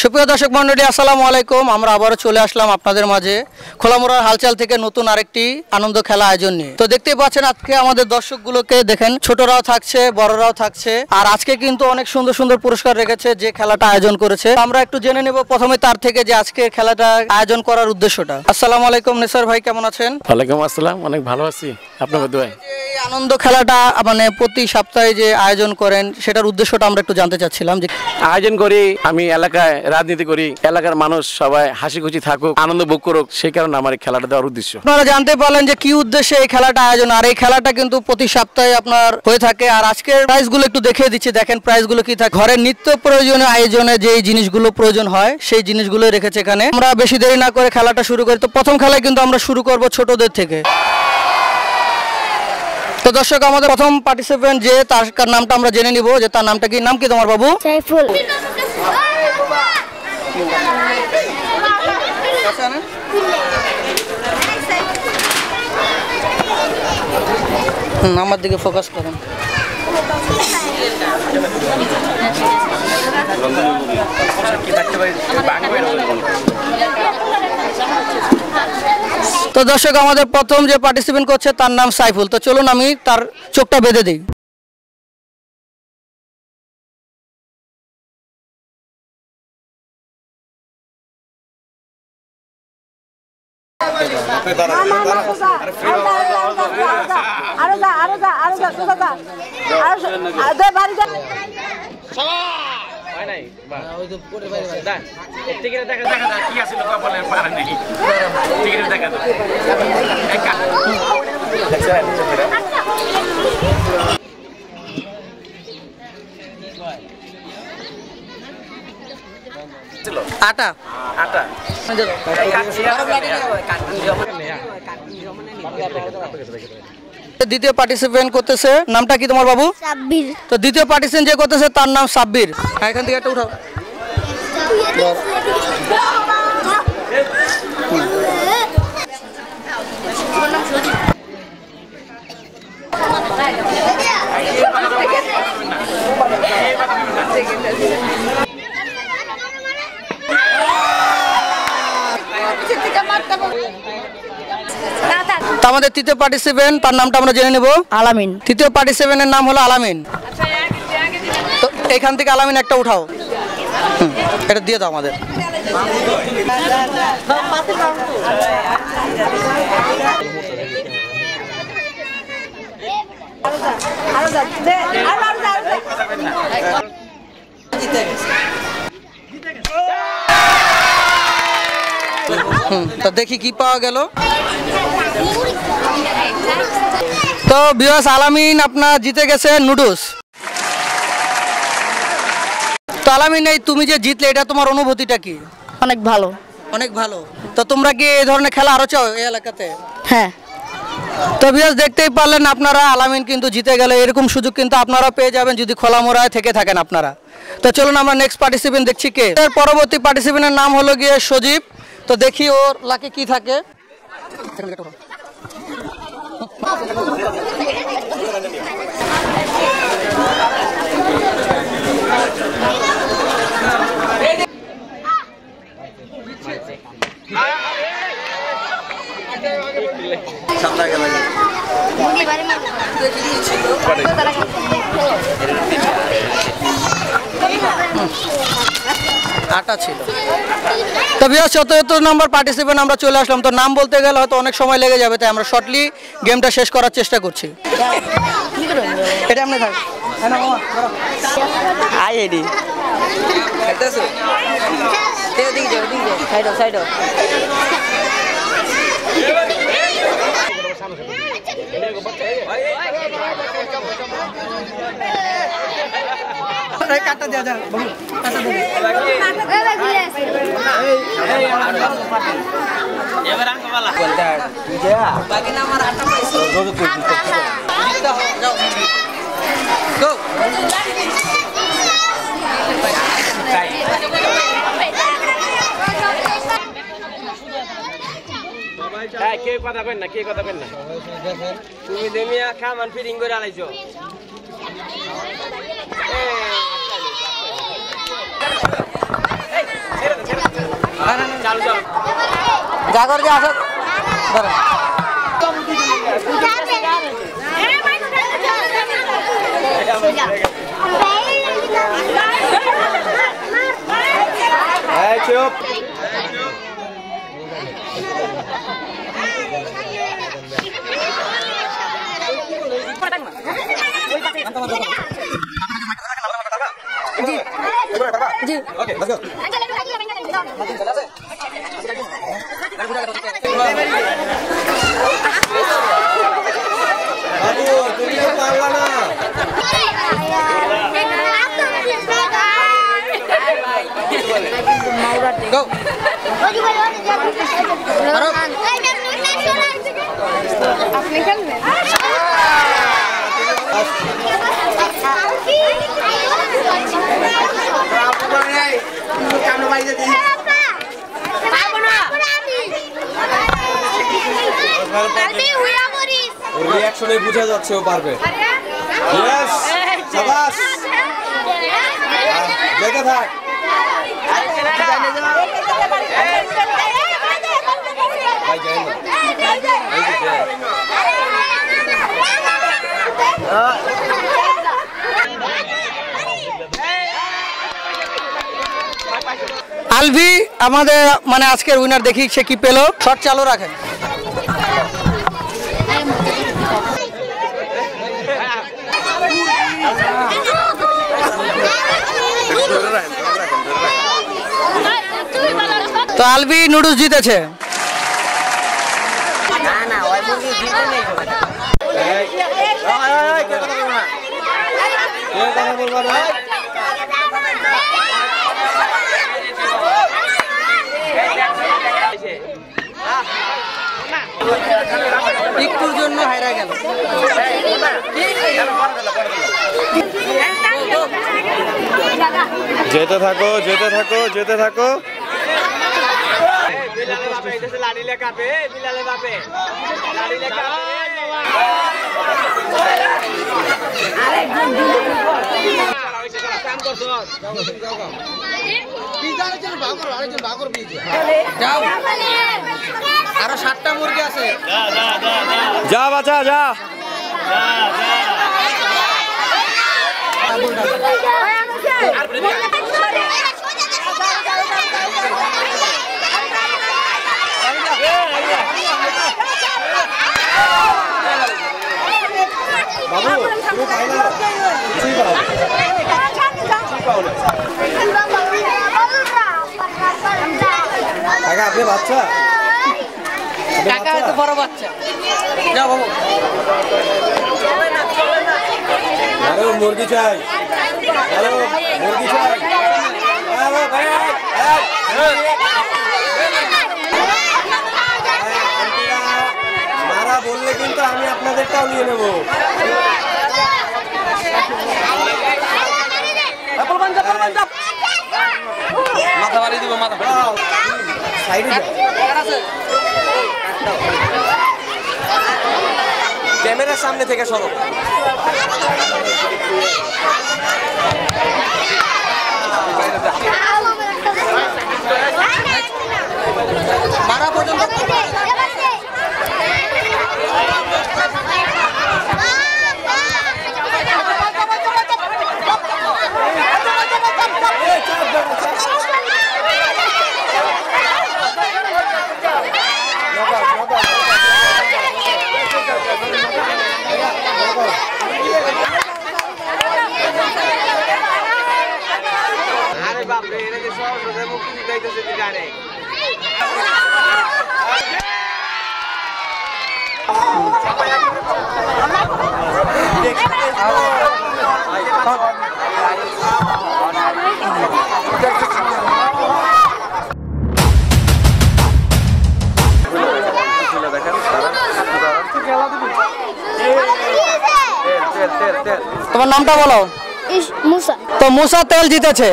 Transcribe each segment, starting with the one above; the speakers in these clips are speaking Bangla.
সুপ্রিয় দর্শক মণ্ডলী, আসসালামু আলাইকুম। আমরা আবারও চলে আসলাম আপনাদের মাঝে খোলামোড়ার হালচাল থেকে নতুন আরেকটি আনন্দ খেলা আয়োজন নিয়ে। তো দেখতেই পাচ্ছেন আজকে আমাদের দর্শকগুলোকে দেখেন, ছোটরাও থাকছে, বড়রাও থাকছে। আর আজকে কিন্তু অনেক সুন্দর সুন্দর পুরস্কার রেখেছে যে খেলাটা আয়োজন করেছে। আমরা একটু জেনে নেব প্রথমে তার থেকে যে আজকে খেলাটা আয়োজন করার উদ্দেশ্যটা। আসসালামু আলাইকুম নেসার ভাই, কেমন আছেন? ওয়ালাইকুম আসসালাম, অনেক ভালো আছি, আপনাদের দোয়ায়। এই আনন্দ খেলাটা মানে প্রতি সপ্তাহে যে আয়োজন করেন সেটার উদ্দেশ্যটা আমরা একটু জানতে চাচ্ছিলাম। যে আয়োজন করি, আমি এলাকায় রাজনীতি করি, এলাকার মানুষ সবাই হাসি খুশি থাকুক, আনন্দ ভোগ করুক, সেই কারণে আমার এই খেলাটা দেওয়ার উদ্দেশ্য। আপনারা জানতে পারলেন যে কি উদ্দেশ্যে এই খেলাটা আয়োজন। আর এই খেলাটা কিন্তু প্রতি সপ্তাহে আপনার হয়ে থাকে। আর আজকের প্রাইজগুলো একটু দেখিয়ে দিচ্ছি, দেখেন প্রাইজগুলো কি থাকে। ঘরের নিত্য প্রয়োজনীয় আয়োজনে যে জিনিসগুলো প্রয়োজন হয় সেই জিনিসগুলো রেখেছে এখানে। আমরা বেশি দেরি না করে খেলাটা শুরু করি। তো প্রথম খেলায় কিন্তু আমরা শুরু করব ছোটদের থেকে। তো দর্শক, আমাদের প্রথম পার্টিসিপেন্ট যে তার নামটা আমরা জেনে নিব যে তার নামটা কি। নাম কি তোমার বাবু? সাইফুল। আমার দিকে ফোকাস করেন। তো দর্শক, আমাদের প্রথম যে পার্টিসিপেন্ট করছে তার নাম সাইফুল। তো চলুন আমি তার চোখটা বেঁধে দিই। আটা আটা দ্বিতীয় পার্টিসিপেন্ট করতেছে, নামটা কি তোমার বাবু? সাব্বির। তো দ্বিতীয় পার্টিসিপেন্ট যে করতেছে তার নাম সাব্বির। এখান থেকে একটা উঠাও। আমাদের তৃতীয় পার্টিসিপেন্ট তার নামটা আমরা জেনে নেব। আলামিন। তৃতীয় পার্টিসিপেন্টের নাম হলো আলামিন। তো এখান থেকে আলামিন একটা উঠাও, এটা দিয়ে দাও আমাদের। তো দেখি কি পাওয়া গেল। তো ভিউয়ার্স, আলামিন আপনার জিতে গেছে নুডলস। তো আলামিন, এই তুমি যে জিতলে এটা তোমার অনুভূতিটা কি? অনেক ভালো। অনেক ভালো। তো তোমরা কি এই ধরনের খেলা আরো চাও এই এলাকাতে? হ্যাঁ। তো ভিউয়ার্স, দেখতেই পারলেন আপনারা, আলামিন কিন্তু জিতে গেল। এরকম সুযোগ কিন্তু আপনারা পেয়ে যাবেন যদি খোলামোড়ায় থেকে থাকেন আপনারা। তো চলুন আমরা নেক্সট পার্টিসিপেন্ট দেখছি কে। এর পরবর্তী পার্টিসিপেন্টের নাম হলো গিয়ে সজীব। তো দেখি ওর লাকে কি থাকে। আটা ছিল। তো ভিউয়ার্স, ৭৪ নম্বর পার্টিসিপেন্ট আমরা চলে আসলাম। তো নাম বলতে গেলে হয়তো অনেক সময় লেগে যাবে, তাই আমরা শর্টলি গেমটা শেষ করার চেষ্টা করছি। এটা আপনি থাক। আইডি সাইডো সাইডো। কাটা দেওয়া যায়, কাটা দেবে। কে কথা কইন না, কে কথা কইন না, তুমি দেমিয়া খামান ফিটিং করে আলাইছো। জাগর যে আসো ধরেন। চুপ। Go. আপনি খেলবেন? ওর রিঅ্যাকশনে বোঝা যাচ্ছে ও পারবে। ইয়েস, শাবাশ। যেতে থাক। ভাই যাই না। আলভি আমাদের মানে আজকের উইনার, দেখি সে কি পেল। শট চালু রাখেন। তো আলভি নুডলস জিতেছে। একটুর জন্য হাইরা গেল। যেতে থাকো, যেতে থাকো, যেতে থাকো। যাও, আরো 7টা মুরগি আছে। যা বাচ্চা যা। বাবু তুমি পাই না, কিছুই পাও না। কাকা আপনি বাচ্চা, কাকা হয়তো বড় বাচ্চা। যাও বাবু। আরে মুরগি চাই, আরে মুরগি চাই। আরে ভাই মারা বললে কিন্তু আমি আপনাদেরটাও নিয়ে নেব। মাথা বাড়ি দিব, মাথা সাইডে ক্যামেরার সামনে থেকে সরো। মারা পর্যন্ত তোমার নামটা বলো। মুসা। তো মুসা তেল জিতেছে।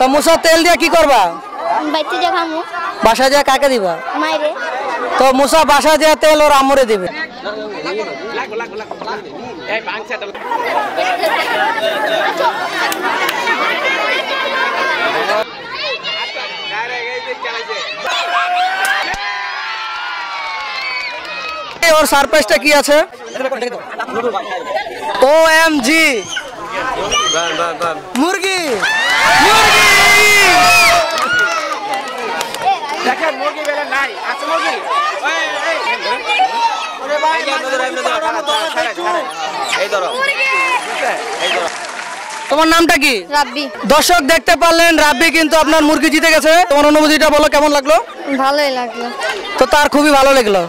তো মুসা তেল দিয়ে কি করবা? বাইতে যা খামু। বাসা যা কাকে দিবা? মাইরে। তো মুসা বাসা যা তেল ওর আমরে দিবে। ওর সারপ্রাইজটা কি আছে? OMG মুরগি মুরগি দেখেন মুরগি বেলা নাই আছে মুরগি তোমার নামটা কি? রাব্বি। দর্শক দেখতে পারলেন রাব্বি কিন্তু আপনার মুরগি জিতে গেছে। তোমার অনুভূতিটা বলো, কেমন লাগলো? ভালোই লাগলো। তো তার খুবই ভালো লাগলো।